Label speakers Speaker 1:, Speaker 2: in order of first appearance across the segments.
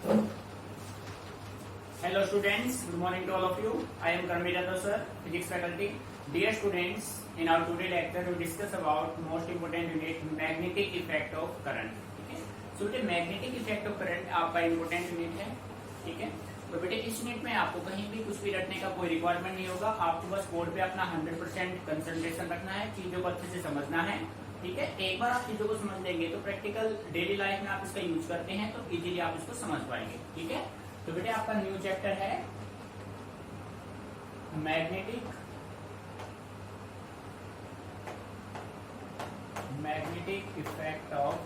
Speaker 1: Hello students, good morning to all of you. I am Karmveer Yadav sir, physics faculty. Dear students, in our today lecture we discuss about most important unit magnetic effect of current. ठीक है, so बेटे magnetic effect of current आपका important unit है. ठीक है, तो बेटे इस यूनिट में आपको कहीं भी कुछ भी रटने का कोई रिक्वायरमेंट नहीं होगा. आपको बस बोर्ड पे अपना 100% कंसंट्रेशन रखना है, चीजों को अच्छे से समझना है. ठीक है, एक बार आप चीजों को समझ लेंगे तो प्रैक्टिकल डेली लाइफ में आप इसका यूज करते हैं तो इजीली आप इसको समझ पाएंगे. ठीक है, तो बेटे आपका न्यू चैप्टर है magnetic effect of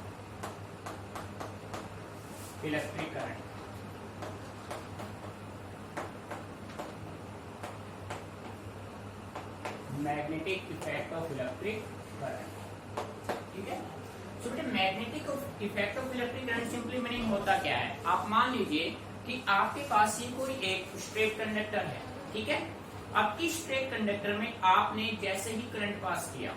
Speaker 1: electric current. Magnetic effect of electric current. ठीक है, तो बेटे magnetic effect of electric current simply meaning होता क्या है. आप मान लीजिए कि आपके पास ही कोई एक स्ट्रेट कंडक्टर है. ठीक है, अब इस स्ट्रेट कंडक्टर में आपने जैसे ही करंट पास किया,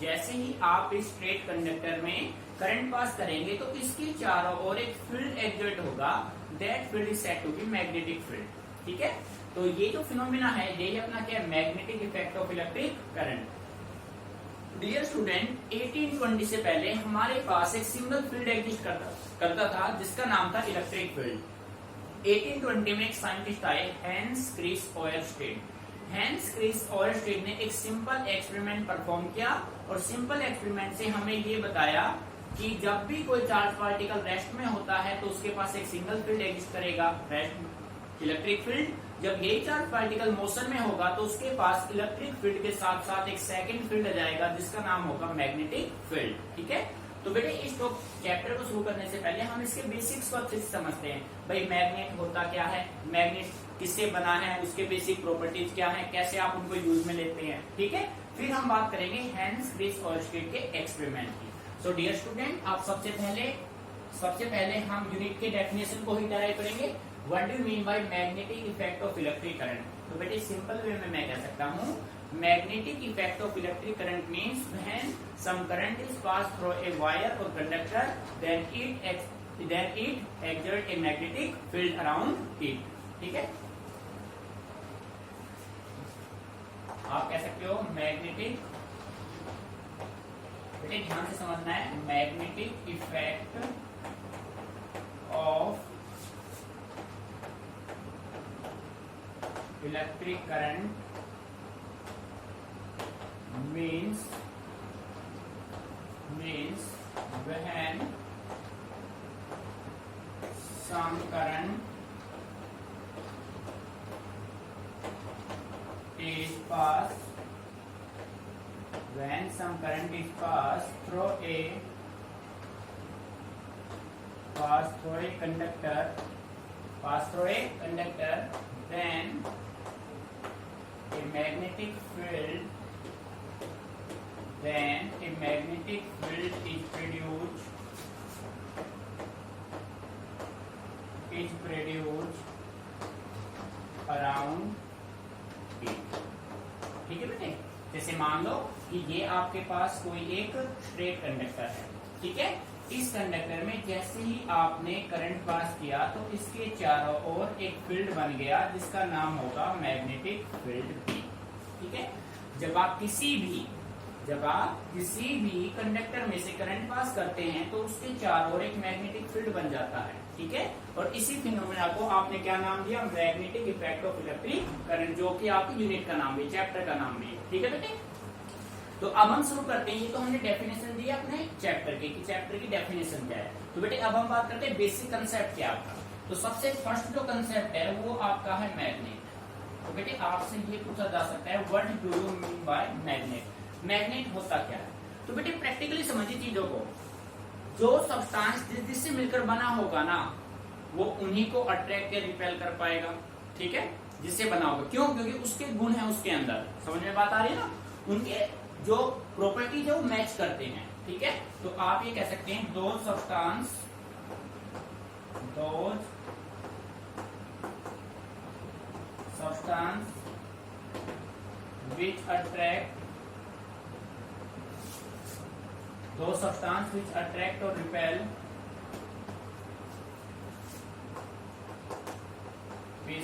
Speaker 1: जैसे ही आप इस स्ट्रेट कंडक्टर में करंट पास करेंगे तो इसके चारों ओर एक फील्ड एक्सर्ट होगा. That field is said to be magnetic field. ठीक है, तो ये जो फिनोमेना है ये अपना क्या है, magnetic effect of electric current. Dear student, 1820 से पहले हमारे पास एक सिंगल फील्ड एग्जिस्ट करता था जिसका नाम था इलेक्ट्रिक फील्ड. 1820 में एक साइंटिस्ट आए, हैंस क्रिस ओयरस्टेड. हैंस क्रिस ओयरस्टेड ने एक सिंपल एक्सपेरिमेंट परफॉर्म किया और सिंपल एक्सपेरिमेंट से हमें ये बताया कि जब भी कोई चार्ज पार्टिकल रेस्ट में होता है तो उसके पास एक सिंगल फील्ड एग्जिस्ट करेगा, रेस्ट इलेक्ट्रिक फील्ड. जब यही चार्ज पार्टिकल मोशन में होगा तो उसके पास इलेक्ट्रिक फील्ड के साथ साथ एक सेकंड फील्ड आ जाएगा जिसका नाम होगा मैग्नेटिक फील्ड. ठीक है, तो बेटे इस चैप्टर को शुरू करने से पहले हम इसके बेसिक्स को अच्छे से समझते हैं. भाई मैग्नेट होता क्या है, मैग्नेट किससे बना है, उसके बेसिक प्रॉपर्टीज क्या है, कैसे आप उनको यूज में लेते हैं. ठीक है, फिर हम बात करेंगे हैंस क्रिस ओयरस्टेड के एक्सपेरिमेंट की. सो डियर स्टूडेंट, आप सबसे पहले हम यूनिट के डेफिनेशन को ही डराइव करेंगे. What do you mean by magnetic effect of electric current. तो बेटे सिंपल वे में मैं कह सकता हूँ magnetic effect of electric current means when some current is pass through a wire or conductor then it exert a magnetic field around it. ठीक है, आप कह सकते हो मैग्नेटिक, बेटे ध्यान से समझना है, magnetic effect of electric current means when some current is passed through a conductor, then a magnetic field is produced around it. ठीक है बेटे, जैसे मान लो कि ये आपके पास कोई एक स्ट्रेट कंडक्टर है. ठीक है, इस कंडक्टर में जैसे ही आपने करंट पास किया तो इसके चारों ओर एक फील्ड बन गया जिसका नाम होगा मैग्नेटिक फील्ड बी. ठीक है, जब आप किसी भी कंडक्टर में से करंट पास करते हैं तो उसके चारों ओर एक मैग्नेटिक फील्ड बन जाता है. ठीक है, और इसी फिनोमेना को आपने क्या नाम दिया, magnetic effect of electric current, जो कि आपकी यूनिट का नाम भी, चैप्टर का नाम भी. ठीक है बेटे, तो अब हम शुरू करते हैं. ये तो हमने डेफिनेशन दिया अपने चैप्टर की कि चैप्टर की डेफिनेशन क्या है. तो बेटे अब हम बात करते हैं बेसिक कंसेप्ट क्या आपका. तो सबसे फर्स्ट जो कंसेप्ट है वो आपका है मैग्नेट. तो बेटे आपसे ये पूछा जा सकता है what do you mean bye magnet. Magnet होता क्या है. तो बेटे प्रैक्टिकली समझिए चीजों को. जो सब्सटेंस जिससे मिलकर बना होगा ना वो उन्हीं को अट्रैक्ट या रिपेल कर पाएगा. ठीक है, जिससे बना होगा. क्यों? क्योंकि उसके गुण है उसके अंदर. समझ में बात आ रही है ना, उनके जो प्रॉपर्टीज है वो मैच करते हैं. ठीक है, तो आप ये कह सकते हैं दो substance which attract or repel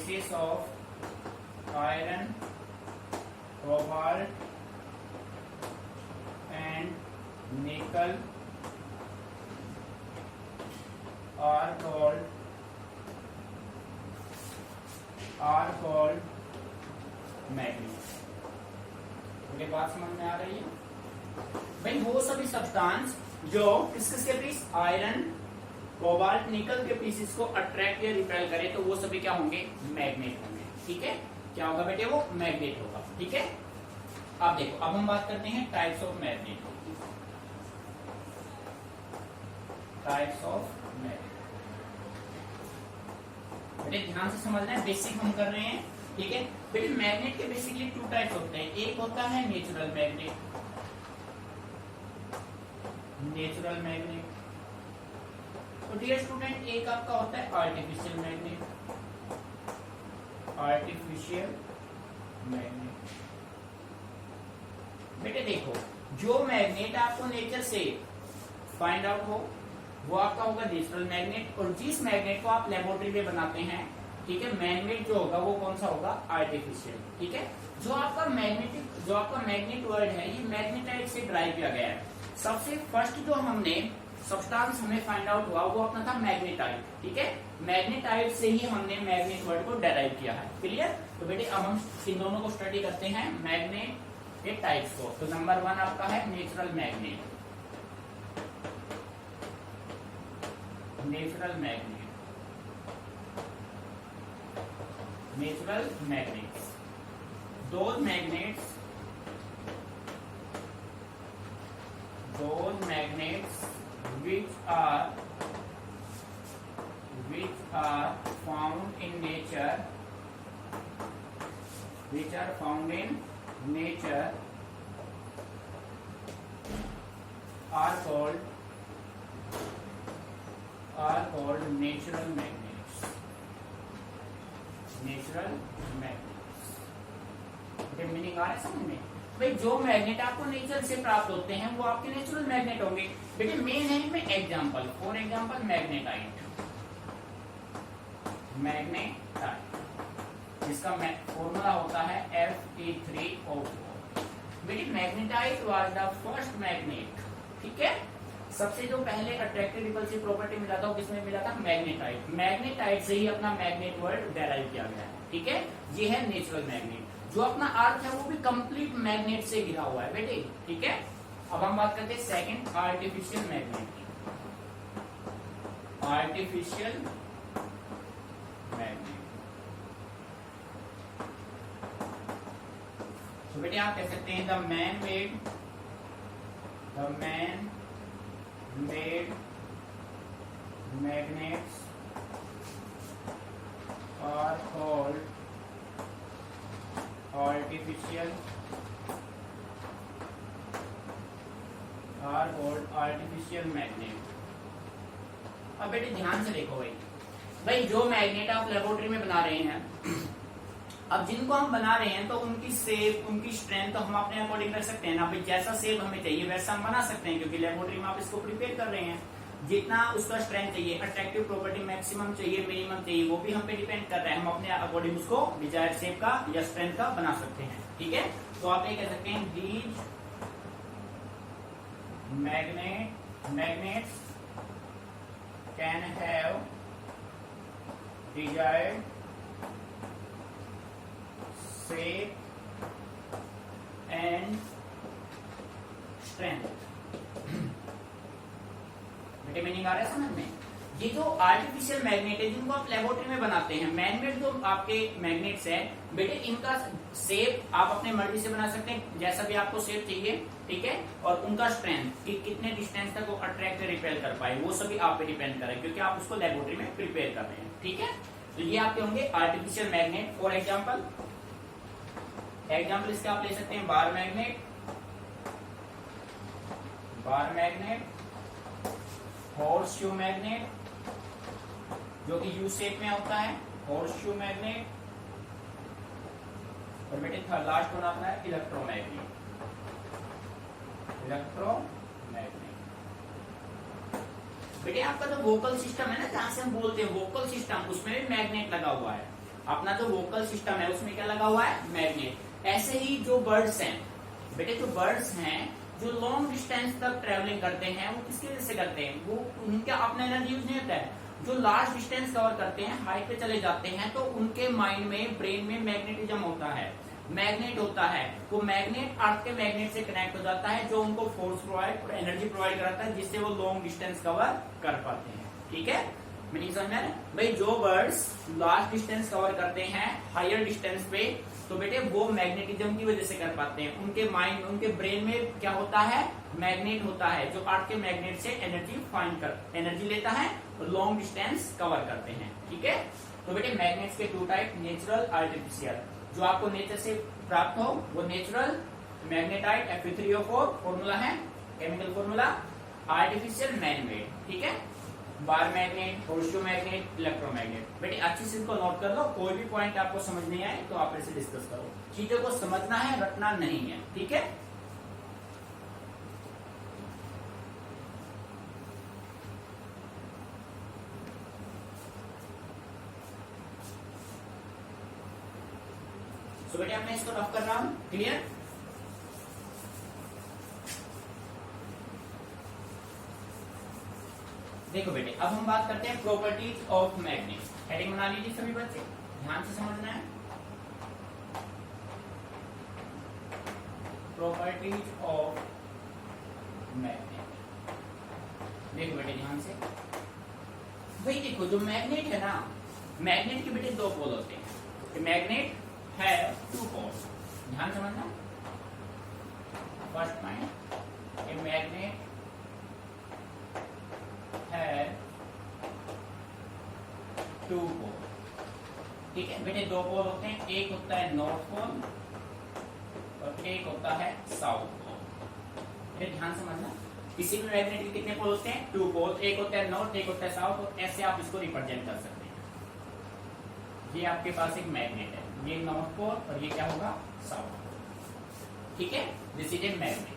Speaker 1: pieces of iron, cobalt and nickel are called manganese. मुझे बात समझ में आ रही है भाई? वो सभी सब्सटेंस जो किसके पीस, आयरन, कोबाल्ट, निकल के पीसेस को अट्रैक्ट या रिपेल करे तो वो सभी क्या होंगे, मैग्नेट होंगे। ठीक है, क्या होगा बेटे, वो मैग्नेट होगा। ठीक है, अब देखो, अब हम बात करते हैं types of magnet. Types of magnet बेटे ध्यान से समझना है, बेसिक हम कर रहे हैं। ठीक है बेटे, मैग्नेट के बेसिकली टू टाइप्स होते हैं। एक होता है नेचुरल मैग्नेट, नेचुरल मैग्नेट। तो डियर स्टूडेंट, एक आपका होता है आर्टिफिशियल मैग्नेट, आर्टिफिशियल मैग्नेट। बेटे देखो, जो मैग्नेट आपको नेचर से फाइंड आउट हो वो आपका होगा नेचुरल मैग्नेट, और जिस मैग्नेट को आप लेबोरेटरी में बनाते हैं, ठीक है, मैग्नेट जो होगा वो कौन सा होगा, आर्टिफिशियल। ठीक है, जो आपका मैग्नेट वर्ड है ये मैग्नेटाइट से ड्राइव किया गया है। सबसे फर्स्ट जो हमने सब्सटेंस हमें फाइंड आउट हुआ वो अपना था मैग्नेटाइट। ठीक है, मैग्नेटाइट से ही हमने मैग्नेट वर्ड को डेराइव किया है। क्लियर? तो बेटे अब हम इन दोनों को स्टडी करते हैं, मैग्नेट के टाइप्स को। तो नंबर 1 आपका है natural magnet. Natural magnet, natural magnets, those magnets which are found in nature, are called natural magnets, natural magnets। Meaning आ रहा है समझ में? भाई जो मैग्नेट आपको नेचर से प्राप्त होते हैं वो आपके नेचुरल मैग्नेट होंगे। बेटे मेन है इनमें एग्जांपल, फॉर एग्जांपल मैग्नेटाइट, जिसका फॉर्मूला होता है Fe3O4। बेटे magnetite was the first magnet. ठीक है, सबसे जो पहले अट्रैक्टिव रिपल्सिव प्रॉपर्टी मिला था वो किसमें मिला था, मैग्नेटाइट। मैग्नेटाइट से ही अपना मैग्नेट वर्ड डेराइव किया गया है। ठीक है, ये है नेचुरल मैग्नेट। जो अपना अर्थ है वो भी कंप्लीट मैग्नेट से घिरा हुआ है बेटे। ठीक है, अब हम बात करते हैं second, artificial magnet. Artificial magnet, तो बेटे आप कह सकते हैं the man made magnets are called artificial magnet। अब बेटे ध्यान से देखो भाई जो मैग्नेट आप लेबोरेटरी में बना रहे हैं, अब जिनको हम बना रहे हैं तो उनकी शेप, उनकी स्ट्रेंथ तो हम अपने अकॉर्डिंग कर सकते हैं ना भाई। जैसा शेप हमें चाहिए वैसा हम बना सकते हैं, क्योंकि लेबोरेटरी में आप इसको प्रिपेयर कर रहे हैं। जितना उसका स्ट्रेंथ चाहिए, अट्रैक्टिव प्रॉपर्टी मैक्सिमम चाहिए, मिनिमम चाहिए, वो भी हम पे डिपेंड कर रहा है। हम अपने अकॉर्डिंग उसको डिजायर्ड शेप का या स्ट्रेंथ का बना सकते हैं। ठीक है, तो आप ये कह सकते हैं these magnets can have desired shape and strength। बेटे मीनिंग आ रहा है समझ में? ये जो आर्टिफिशियल मैग्नेट है जिनको आप लेबोरेटरी में बनाते हैं, मैनमेड जो आपके मैग्नेट्स है बेटे, इनका शेप आप अपने मर्जी से बना सकते हैं, जैसा भी आपको शेप चाहिए। ठीक है, और उनका स्ट्रेंथ कि कितने डिस्टेंस तक वो अट्रैक्ट रिपेल कर पाए, वो सभी आप पे डिपेंड करें, क्योंकि आप उसको लेबोरेटरी में प्रिपेयर कर रहे हैं। ठीक है, तो ये आपके होंगे आर्टिफिशियल मैग्नेट। फॉर एग्जाम्पल इसके आप ले सकते हैं बार मैग्नेट, हॉर्सशू मैग्नेट जो कि यू शेप में होता है, हॉर्सशू मैग्नेट। और बेटे लास्ट वन आता है इलेक्ट्रोमैग्नेट। बेटे आपका जो वोकल सिस्टम है ना, जहां से हम बोलते हैं वोकल सिस्टम, उसमें भी मैग्नेट लगा हुआ है। अपना जो वोकल सिस्टम है उसमें क्या लगा हुआ है, मैग्नेट। ऐसे ही जो बर्ड्स हैं बेटे, जो बर्ड्स हैं जो लॉन्ग डिस्टेंस तक ट्रेवलिंग करते हैं वो किसकी वजह से करते हैं, वो उनका अपना एनर्जी यूज नहीं होता है। जो लार्ज डिस्टेंस कवर करते हैं, हाइट पे चले जाते हैं, तो उनके माइंड में, ब्रेन में मैग्नेटिज्म होता है, मैग्नेट होता है। वो मैग्नेट अर्थ के मैग्नेट से कनेक्ट हो जाता है, जो उनको फोर्स प्रोवाइड, एनर्जी प्रोवाइड कराता है, जिससे वो लॉन्ग डिस्टेंस कवर कर पाते हैं। ठीक है, मीनिंग समझ में भाई। जो बर्ड्स लार्ज डिस्टेंस कवर करते हैं हायर डिस्टेंस पे, तो बेटे वो मैग्नेटिज्म की वजह से कर पाते हैं। उनके माइंड, उनके ब्रेन में क्या होता है, मैग्नेट होता है, जो अर्थ के मैग्नेट से एनर्जी लेता है और लॉन्ग डिस्टेंस कवर करते हैं। ठीक है, तो बेटे मैग्नेट्स के 2 टाइप, नेचुरल, आर्टिफिशियल। जो आपको नेचर से प्राप्त हो वो नेचुरल, मैग्नेटाइट Fe3O4 फॉर्मूला है, chemical formula. Artificial, man made. ठीक है, बार मैग्नेट, होर्सशू मैग्नेट, इलेक्ट्रोमैग्नेट। बेटे अच्छे से इसको नोट कर लो, कोई भी पॉइंट आपको समझ नहीं आए तो आप इसे डिस्कस करो। चीजों को समझना है, रटना नहीं है। ठीक है, तो बेटे मैं इसको रफ कर रहा हूं, क्लियर। देखो बेटे, अब हम बात करते हैं प्रॉपर्टीज ऑफ मैग्नेट। हेडिंग बना लीजिए सभी बच्चे, ध्यान से समझना है। Properties of magnet. देखो बेटे ध्यान से भाई, देखो जो मैग्नेट है ना, मैग्नेट के बेटे 2 पोल होते हैं। मैग्नेट है 2 पोल्स, ध्यान समझना। फर्स्ट पॉइंट, ए मैग्नेट है 2 पोल। ठीक है बेटे, 2 पोल होते हैं, एक होता है नॉर्थ पोल और एक होता है साउथ पोल। बेटे ध्यान समझना, किसी भी मैग्नेट के कितने पोल होते हैं, 2 पोल। एक होता है नॉर्थ, एक होता है साउथ, और ऐसे आप इसको रिप्रेजेंट कर सकते हैं। ये आपके पास एक मैग्नेट है, ये नॉर्थ पोल और ये क्या होगा, साउथ पोल। ठीक है, दिस इज ए मैग्नेट।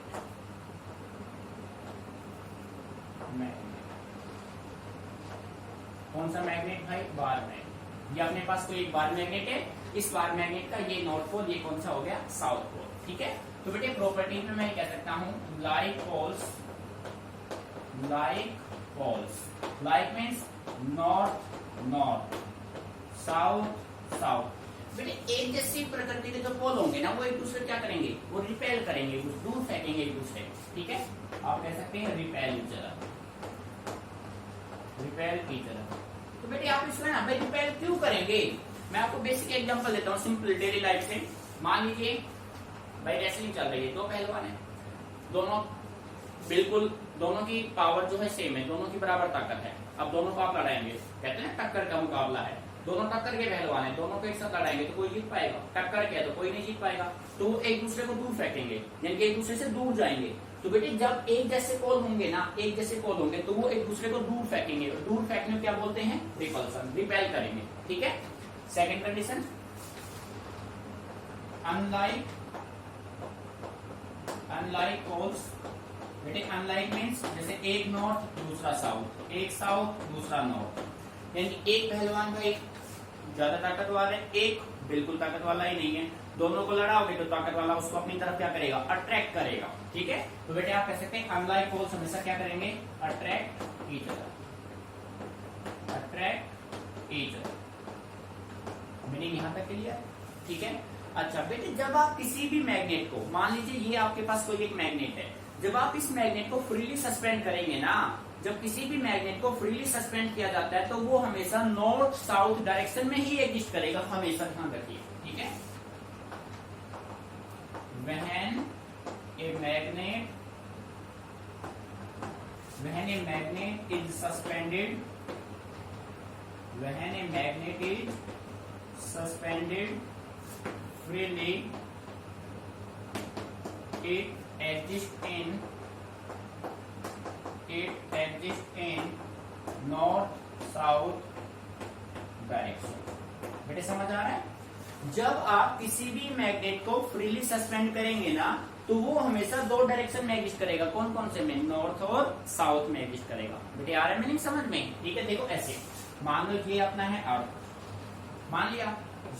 Speaker 1: कौन सा मैग्नेट भाई, बार मैग्नेट। ये अपने पास कोई एक बार मैग्नेट है, इस बार मैग्नेट का ये नॉर्थ पोल, ये कौन सा हो गया, साउथ पोल। ठीक है, तो बेटे प्रॉपर्टी में मैं कह सकता हूं like poles, like poles, like means north north, south south. बेटे एक जैसी प्रकृति के जो पोल होंगे ना, वो एक दूसरे क्या करेंगे, वो रिपेल करेंगे, दूर फेंकेंगे एक दूसरे। ठीक है, आप कह सकते हैं repel each other, repel each other. तो बेटे आप इसमें ना भाई रिपेल क्यों करेंगे, मैं आपको बेसिक एग्जांपल देता हूँ, सिंपल डेली लाइफ से। मान लीजिए भाई रेसलिंग चल रही है, 2 पहलवान है, दोनों बिल्कुल, दोनों की पावर जो है सेम है, दोनों की बराबर ताकत है। अब दोनों को आप लड़ाएंगे, कहते हैं टक्कर का मुकाबला है, दोनों टक्कर के पहलवान है, दोनों को एक साथ लड़ाएंगे तो कोई जीत पाएगा, टक्कर के है तो कोई नहीं जीत पाएगा। तो वो एक दूसरे को दूर फेंकेंगे, यानी कि एक दूसरे से दूर जाएंगे। तो बेटे जब एक जैसे पोल होंगे ना, एक जैसे पोल होंगे तो वो एक दूसरे को दूर फेंकेंगे, और दूर फेंकने को क्या बोलते हैं, रिपल्सन, रिपेल करेंगे। ठीक है, सेकंड कंडीशन, अनलाइक पोल्स। बेटे अनलाइक मीन्स जैसे एक नॉर्थ दूसरा साउथ, एक साउथ दूसरा नॉर्थ, यानी एक पहलवान का एक ज्यादा ताकत वाला है, एक बिल्कुल ताकत वाला ही नहीं है। दोनों को लड़ाओगे तो ताकत वाला उसको अपनी तरफ क्या करेगा, अट्रैक्ट करेगा। ठीक है, तो बेटे आप कह सकते हैं अनलाइक पोल्स हमेशा क्या करेंगे, attract each other, attract each other. Meaning यहां तक क्लियर। ठीक है, अच्छा बेटे जब आप किसी भी मैग्नेट को, मान लीजिए ये आपके पास कोई एक मैग्नेट है, जब आप इस मैग्नेट को फ्रीली सस्पेंड करेंगे ना, जब किसी भी मैग्नेट को फ्रीली सस्पेंड किया जाता है तो वो हमेशा नॉर्थ साउथ डायरेक्शन में ही एग्जिस्ट करेगा, हमेशा ध्यान रखिए। ठीक है, when a magnet is suspended, when a magnet is suspended freely, it exists in north south direction. बेटे समझ आ रहा है, जब आप किसी भी मैग्नेट को फ्रीली सस्पेंड करेंगे ना, तो वो हमेशा 2 डायरेक्शन में एग्जिस्ट करेगा। कौन कौन से में, नॉर्थ और साउथ में एग्जिस्ट करेगा। बेटे आ रहा है मीनिंग समझ में। ठीक है, देखो ऐसे मान लो ये अपना है अर्थ, मान लिया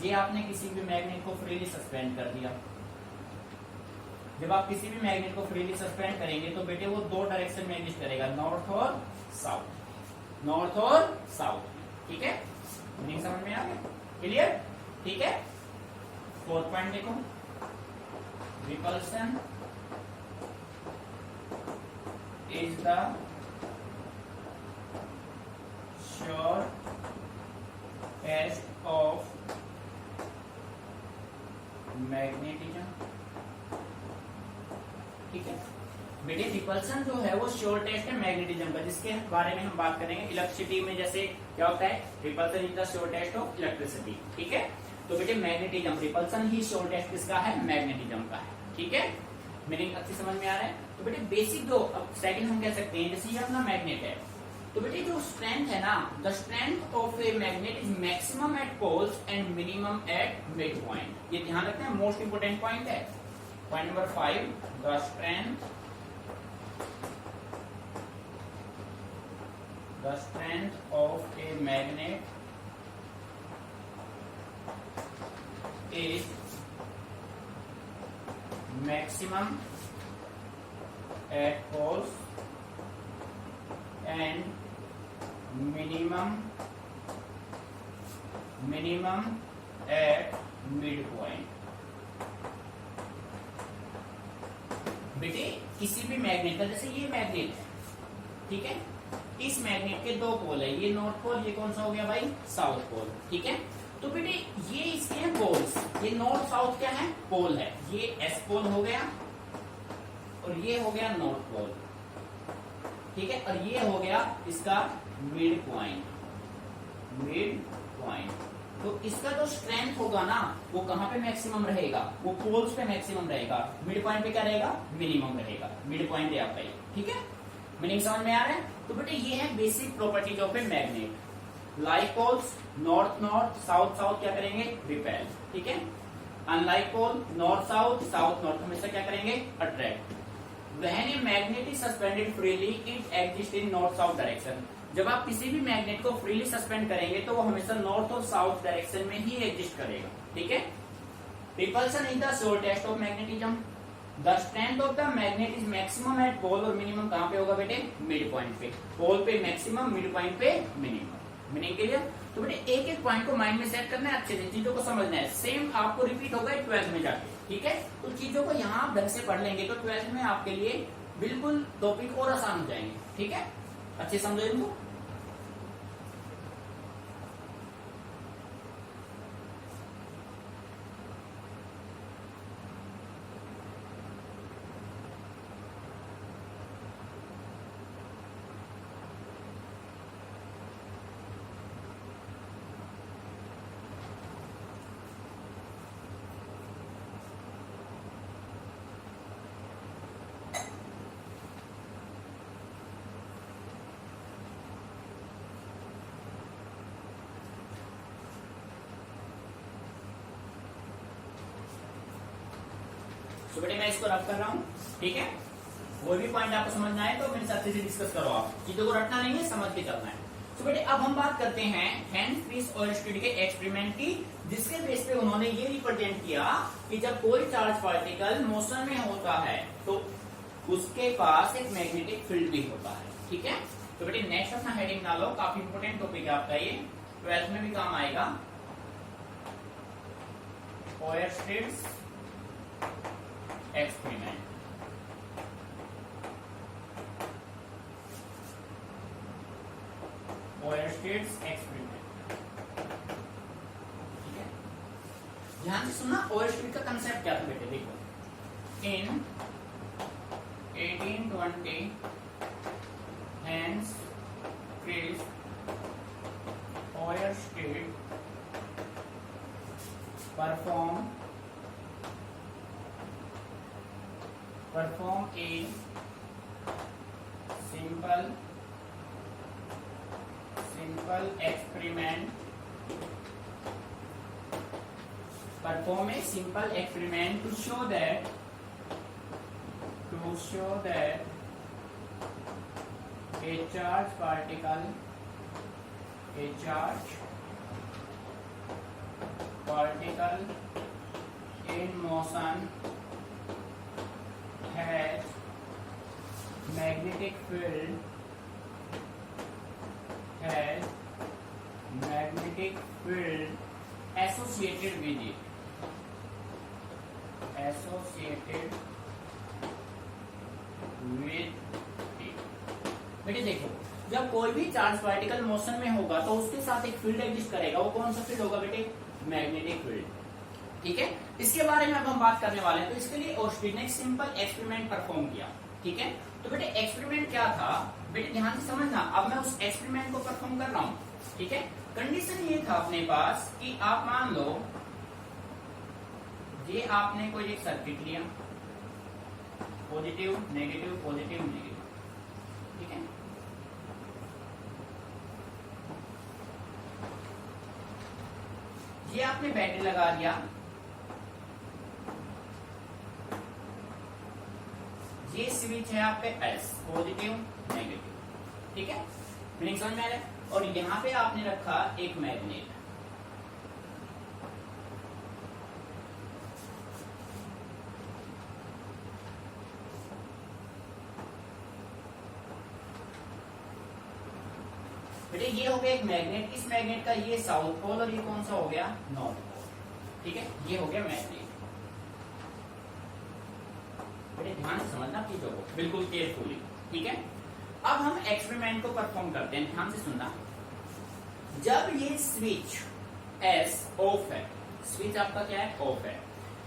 Speaker 1: ये आपने किसी भी मैग्नेट को फ्रीली सस्पेंड कर दिया। जब आप किसी भी मैग्नेट को फ्रीली सस्पेंड करेंगे तो बेटे वो दो डायरेक्शन में एग्जिस्ट करेगा, नॉर्थ और साउथ, नॉर्थ और साउथ। ठीक है, मीनिंग समझ में आ गया? क्लियर? ठीक है, फोर्थ पॉइंट देखो, repulsion is the shortest of magnetism. ठीक है बेटे, रिपल्सन जो है वो शॉर्टेस्ट है मैग्नेटिज्म का, जिसके बारे में हम बात करेंगे इलेक्ट्रिसिटी में। जैसे क्या होता है, repulsion is the shortest of electricity. ठीक है, तो बेटे मैग्नेटिज्म, रिपल्सन ही शॉर्टेस्ट किसका है, मैग्नेटिज्म का है। ठीक है, मीनिंग अच्छी समझ में आ रहा है? तो बेटे बेसिक दो, अब सेकंड हम कह सकते हैं, जैसे ये अपना मैग्नेट है, तो बेटे जो स्ट्रेंथ है ना, the strength of a magnet is maximum at poles and minimum at mid point. ये ध्यान रखते हैं, मोस्ट इंपोर्टेंट पॉइंट है। Point number 5, the strength of a magnet is maximum at poles and minimum at mid point। बेटे किसी भी magnet का, जैसे ये मैग्नेट है, ठीक है, इस मैग्नेट के दो पोल है, ये नॉर्थ पोल, ये कौन सा हो गया भाई, साउथ पोल। ठीक है, तो बेटे ये इसके हैं पोल्स, ये नॉर्थ साउथ क्या है, पोल है। ये एस पोल हो गया और ये हो गया नॉर्थ पोल। ठीक है, और ये हो गया इसका मिड पॉइंट, मिड पॉइंट। तो इसका जो स्ट्रेंथ होगा ना, वो कहां पे मैक्सिमम रहेगा, वो पोल्स पे मैक्सिमम रहेगा, मिड पॉइंट पे क्या रहेगा, मिनिमम रहेगा। मिड पॉइंट है आपका ये। ठीक है, मीनिंग समझ में आ रहा है? तो बेटे ये है basic properties of a magnet. Like poles, north north, south south क्या करेंगे, रिपेल। ठीक है, unlike pole, north south, south north हमेशा क्या करेंगे, attract. When a magnet is suspended freely, it exists in north south direction। जब आप किसी भी मैग्नेट को फ्रीली सस्पेंड करेंगे तो वो हमेशा नॉर्थ और साउथ डायरेक्शन में ही एग्जिस्ट करेगा। ठीक है, repulsion is the shortest of magnetism. The strength of the magnet is maximum at pole और मिनिमम कहां पे होगा बेटे, मिड पॉइंट पे। पोल पे मैक्सिमम, मिड पॉइंट पे मिनिमम। Meaning clear? तो बेटे एक एक पॉइंट को माइंड में सेट करना है, अच्छे से चीजों को समझना है। सेम आपको रिपीट होगा 12th में जाके। ठीक है, तो चीजों को यहाँ आप ढंग से पढ़ लेंगे तो 12th में आपके लिए बिल्कुल टॉपिक और आसान हो जाएंगे। ठीक है, अच्छे समझो इनको। तो बेटे मैं इसको रफ कर रहा हूँ। ठीक है, कोई भी पॉइंट आपको समझना है तो मेरे साथ से डिस्कस करो, आप चीजों को रटना नहीं है, समझ के चलना है। तो बेटे अब हम बात करते हैं हेंस फ्रीस ओयरस्टेड के एक्सपेरिमेंट की, जिसके बेस पे उन्होंने ये रिप्रेजेंट किया कि जब कोई चार्ज पार्टिकल मोशन में होता है तो उसके पास एक मैग्नेटिक फील्ड भी होता है। ठीक है, तो बेटे नेक्स्ट अपना हेडिंग ना लो, काफी इंपोर्टेंट टॉपिक है आपका ये, 12th में भी काम आएगा। ओयरस्टेड्स एक्सपेरिमेंट। ओयरस्टेड्स एक्सपेरिमेंट। ठीक है, ध्यान से सुनना, ओयरस्टेड का कंसेप्ट क्या था बेटे, देखो। इन 1820 hence फ्रीस ओयरस्टेड perform a simple experiment, to show that a charged particle particle in motion has magnetic field associated with it, बेटे देखो, जब कोई भी चार्ज पार्टिकल मोशन में होगा तो उसके साथ एक फील्ड एग्जिस्ट करेगा। वो कौन सा फील्ड होगा बेटे? Magnetic field. ठीक है, इसके बारे में अब हम बात करने वाले हैं। तो इसके लिए ऑस्टिन ने एक सिंपल एक्सपेरिमेंट परफॉर्म किया। ठीक है, तो बेटे एक्सपेरिमेंट क्या था बेटे, ध्यान से समझना। अब मैं उस एक्सपेरिमेंट को परफॉर्म कर रहा हूं। ठीक है, कंडीशन ये था अपने पास कि आप मान लो ये आपने कोई एक सर्किट लिया, पॉजिटिव नेगेटिव पॉजिटिव नेगेटिव। ठीक है, ये आपने बैटरी लगा दिया, ये स्विच है आपके एस, पॉजिटिव नेगेटिव। ठीक है, मीनिंग समझ में आ रहा है। और यहां पे आपने रखा एक मैग्नेट। बेटे ये हो गया एक मैग्नेट। इस मैग्नेट का ये साउथ पोल और ये कौन सा हो गया? North pole. ठीक है, ये हो गया मैग्नेट। बेटे ध्यान से समझना चीजों को बिल्कुल केयरफुली। ठीक है, अब हम एक्सपेरिमेंट को परफॉर्म करते हैं। ध्यान से सुनना। जब ये स्विच एस ऑफ है, स्विच आपका क्या है? ऑफ है।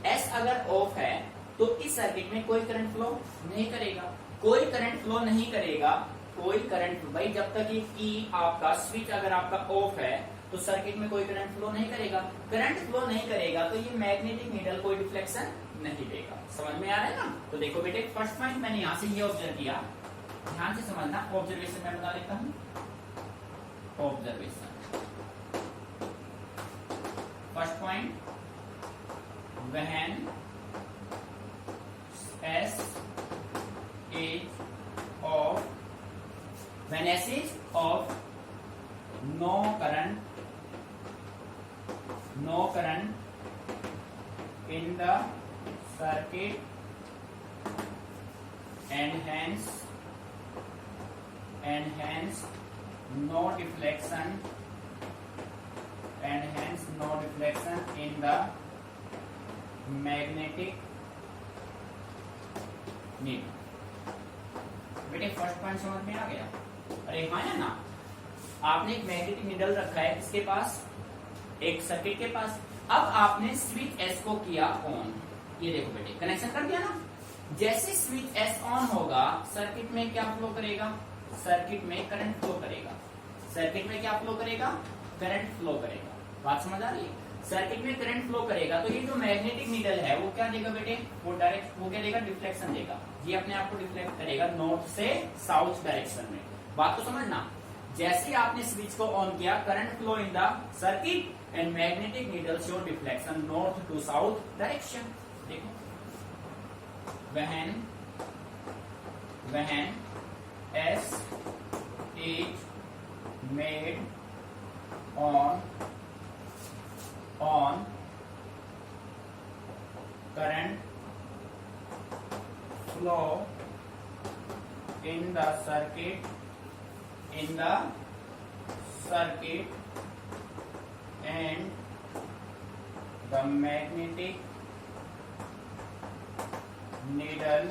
Speaker 1: एस अगर ऑफ है तो इस सर्किट में कोई करंट फ्लो नहीं करेगा। कोई करंट फ्लो नहीं करेगा, कोई करंट भाई, जब तक ये की आपका स्विच अगर आपका ऑफ है तो सर्किट में कोई करंट फ्लो नहीं करेगा। करंट फ्लो नहीं करेगा तो ये मैग्नेटिक नीडल कोई डिफ्लेक्शन नहीं देगा। समझ में आ रहा है ना? तो देखो बेटे, फर्स्ट पॉइंट मैंने यहां से ये ऑब्जर्व किया। ध्यान से समझना। ऑब्जर्वेशन मैं बता देता हूं। Observation first point, when S is off, when S is off, no current in the circuit, and hence no deflection, in the magnetic needle। बेटे फर्स्ट पॉइंट समझ में आ गया? अरे हाँ है ना, आपने एक मैग्नेटिक नीडल रखा है किसके पास? एक सर्किट के पास। अब आपने स्विच एस को किया ऑन। ये देखो बेटे, कनेक्शन कर दिया ना। जैसे स्विच एस ऑन होगा, सर्किट में क्या फ्लो करेगा? सर्किट में करंट फ्लो करेगा। सर्किट में क्या फ्लो करेगा? करंट फ्लो करेगा। बात समझ आ रही है? सर्किट में करंट फ्लो करेगा तो ये जो मैग्नेटिक नीडल है वो क्या देगा बेटे? वो क्या देगा? डिफ्लेक्शन देगा। ये अपने आप को डिफ्लेक्ट करेगा नॉर्थ से साउथ डायरेक्शन में। बात तो समझना। जैसे ही आपने स्विच को ऑन किया, current flow in the circuit and magnetic needle show deflection north to south direction. देखो, when S is made on current flow in the circuit and the magnetic needle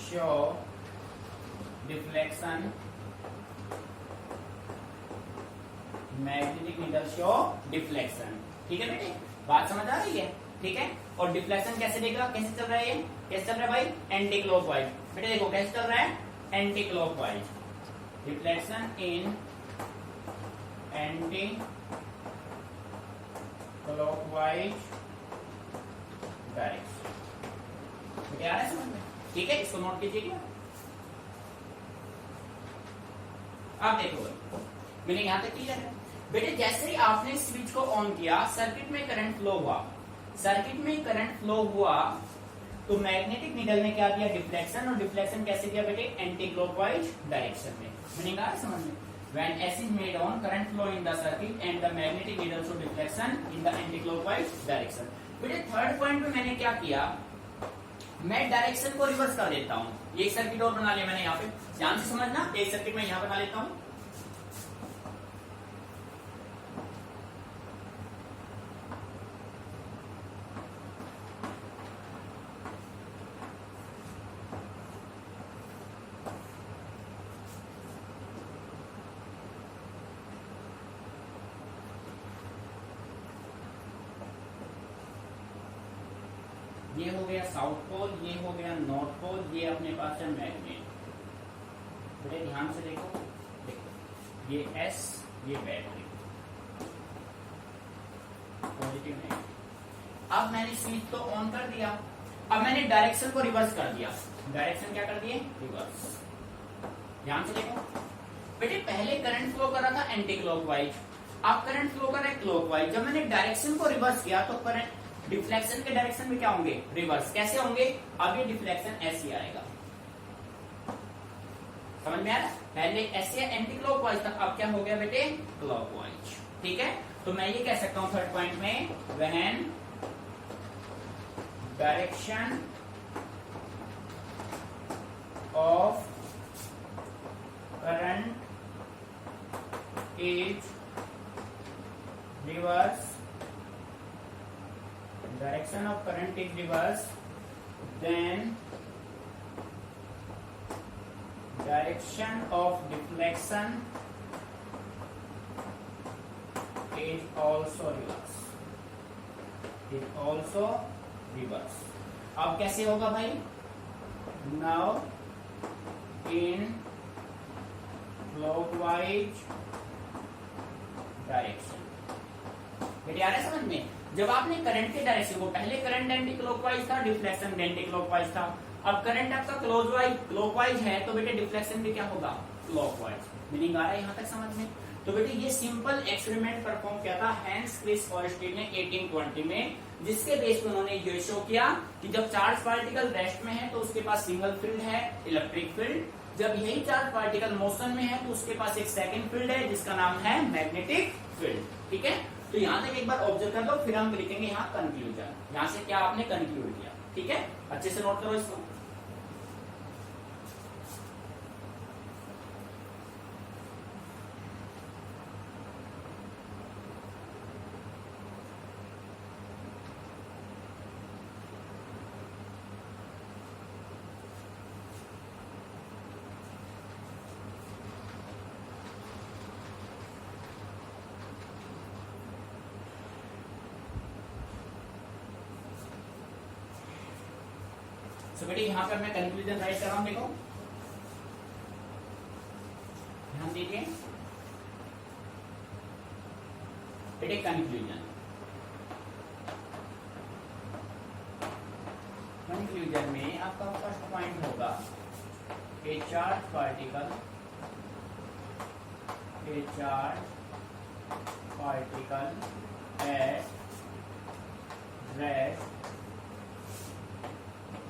Speaker 1: show deflection, magnetic needle show deflection. ठीक है बेटे, बात समझ आ रही है? ठीक है, और डिफ्लेक्शन कैसे देगा? कैसे चल रहा है? ये कैसे चल रहा है भाई? Anti clockwise. बेटे देखो कैसे चल रहा है? Anti clockwise. Deflection in anti clockwise direction. बेटे आ रहा है समझ में? ठीक है, इसको नोट कीजिएगा। आप देखो मैंने यहां तक क्लियर है बेटे। जैसे ही आपने स्विच को ऑन किया, सर्किट में करंट फ्लो हुआ। सर्किट में करंट फ्लो हुआ तो मैग्नेटिक नीडल ने क्या किया? डिफ्लेक्शन। और डिफ्लेक्शन कैसे किया बेटे? एंटी क्लॉकवाइज डायरेक्शन में। मीनिंग आ रहा है समझ में? when S is made on, current flow in the circuit and the magnetic needle show deflection in the anti-clockwise direction. बेटे थर्ड पॉइंट में मैंने क्या किया, मैं डायरेक्शन को रिवर्स कर देता हूँ। ये सर्किट और बना लिया मैंने यहाँ पे, ध्यान से समझना, एक सर्किट में यहाँ बना लेता हूँ। ये हो गया साउथ पोल, ये हो गया नॉर्थ पोल, ये अपने पास है मैग्नेट। बेटे ध्यान से देखो, ये एस, ये बैटरी, पॉजिटिव है। अब मैंने स्विच तो ऑन कर दिया, अब मैंने डायरेक्शन को रिवर्स कर दिया। डायरेक्शन क्या कर दिए, रिवर्स। ध्यान से देखो बेटे, पहले करंट फ्लो कर रहा था एंटी क्लॉकवाइज, अब करंट फ्लो कर रहा है क्लॉकवाइज। जब मैंने डायरेक्शन को रिवर्स किया तो करंट डिफ्लेक्शन के डायरेक्शन में क्या होंगे, रिवर्स। कैसे होंगे, अब ये डिफ्लेक्शन ऐसे आएगा, समझ में आ रहा? पहले ऐसे एंटी क्लॉकवाइज था, अब क्या हो गया बेटे, क्लॉकवाइज। ठीक है, तो मैं ये कह सकता हूं थर्ड पॉइंट में, when direction of current is reverse, direction of current is reverse, then direction of deflection is also reverse, is also reverse। अब कैसे होगा भाई, now in clockwise direction। बेटे आ रहा है समझ में? जब आपने करंट के डायरेक्शन को, पहले करंट एंटी क्लॉकवाइज था, डिफ्लेक्शन एंटी क्लॉकवाइज था, अब करंट आपका क्लॉकवाइज है तो बेटे डिफ्लेक्शन भी क्या होगा, क्लॉकवाइज। मीनिंग आ रहा है यहाँ तक समझ में? तो बेटे ये सिंपल एक्सपेरिमेंट परफॉर्म किया था हैंस क्रिस ऑरस्टीन ने 1820 में, जिसके बेस पे उन्होंने ये शो किया कि जब चार्ज पार्टिकल रेस्ट में है तो उसके पास सिंगल फील्ड है, इलेक्ट्रिक फील्ड। जब यही चार्ज पार्टिकल मोशन में है तो उसके पास एक सेकंड फील्ड है जिसका नाम है मैग्नेटिक फील्ड। ठीक है, तो यहां तक एक बार ऑब्जर्व कर लो, फिर हम लिखेंगे यहाँ कंक्लूजन। यहां से क्या आपने कंक्लूड किया, ठीक है, अच्छे से नोट करो इसको। तो बेटे यहाँ पर मैं कंक्लूजन राइट कर रहा हूं, देखो ध्यान दीजिए बेटे। कंक्लूजन में आपका फर्स्ट पॉइंट होगा ए charge particle at rest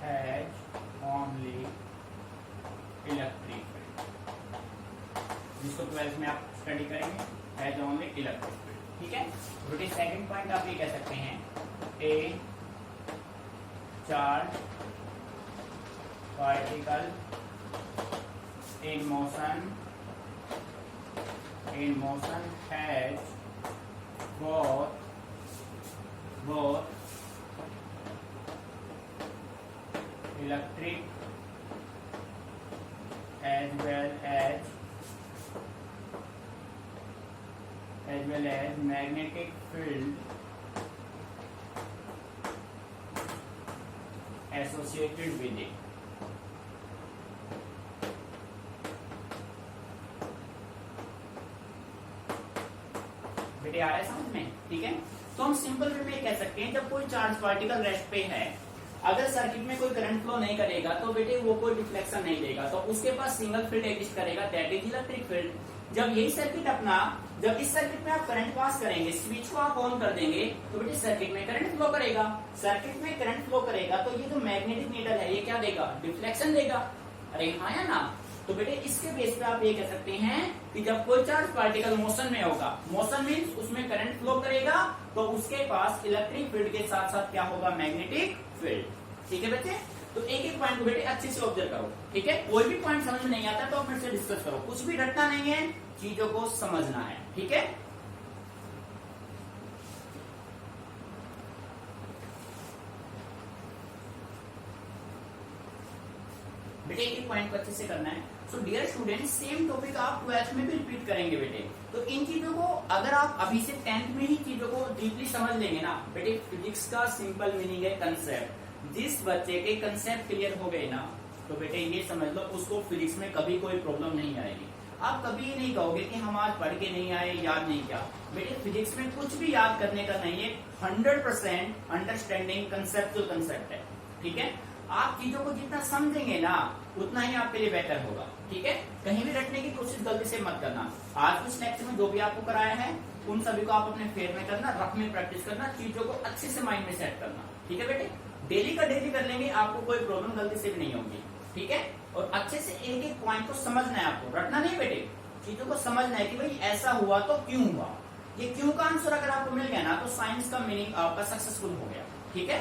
Speaker 1: has only electric field, जिसको 12th में आप स्टडी करेंगे, has only electric field। ठीक है, बेटे सेकंड पॉइंट आप ये कह सकते हैं, ए charge particle in motion has both electric as well as magnetic field associated with it। बेटे आ रहा है समझ में? ठीक है, तो हम सिंपल वे में कह सकते हैं, जब कोई चार्ज पार्टिकल रेस्ट पे है, अगर सर्किट में कोई करंट फ्लो नहीं करेगा तो बेटे वो कोई डिफ्लेक्शन नहीं देगा, तो उसके पास सिंगल फील्ड एग्जिस्ट करेगा, दैट इज इलेक्ट्रिक फील्ड। जब यही सर्किट जब इस सर्किट में आप करंट पास करेंगे, स्विच को आप ऑन कर देंगे, तो बेटे सर्किट में करंट फ्लो करेगा। सर्किट में करंट फ्लो करेगा तो ये जो मैग्नेटिक नीडल है ये क्या देगा, डिफ्लेक्शन देगा। अरे हाँ या ना? तो बेटे इसके बेस पे आप ये कह सकते हैं कि जब कोई चार्ज पार्टिकल मोशन में होगा, मोशन मीन्स उसमें करंट फ्लो करेगा, तो उसके पास इलेक्ट्रिक फील्ड के साथ साथ क्या होगा, मैग्नेटिक फील्ड। ठीक है बच्चे, तो एक एक पॉइंट को बेटे अच्छे से ऑब्जर्व करो। ठीक है, कोई भी पॉइंट समझ में नहीं आता तो फिर से डिस्कस करो, कुछ भी रटना नहीं है, चीजों को समझना है। ठीक है, बेटे एक पॉइंट को अच्छे से करना है। So dear student, same topic आप 12th में भी रिपीट करेंगे बेटे। तो इन चीजों को अगर आप अभी से 10th में ही चीजों को डीपली समझ लेंगे ना बेटे, फिजिक्स का सिंपल मीनिंग है कंसेप्ट। जिस बच्चे के कंसेप्ट क्लियर हो गए ना, तो बेटे ये समझ लो उसको फिजिक्स में कभी कोई प्रॉब्लम नहीं आएगी। आप कभी ये नहीं कहोगे कि हम आज पढ़ के नहीं आए, याद नहीं किया। बेटे फिजिक्स में कुछ भी याद करने का नहीं है, 100% अंडरस्टैंडिंग कंसेप्चुअल कंसेप्ट है। ठीक है, आप चीजों को जितना समझेंगे ना उतना ही आपके लिए बेटर होगा। ठीक है, कहीं भी रटने की कोशिश गलती से मत करना। आज कुछ लेक्चर में जो भी आपको कराया है उन सभी को आप अपने फेयर में करना, रफ में प्रैक्टिस करना, चीजों को अच्छे से माइंड में सेट करना। ठीक है बेटे, डेली का डेली कर लेंगे, आपको कोई प्रॉब्लम गलती से भी नहीं होगी। ठीक है, और अच्छे से एक एक पॉइंट को समझना है, आपको रटना नहीं बेटे, चीजों को समझना है कि भाई ऐसा हुआ तो क्यों हुआ। ये क्यों का आंसर अगर आपको मिल गया ना, तो साइंस का मीनिंग आपका सक्सेसफुल हो गया। ठीक है,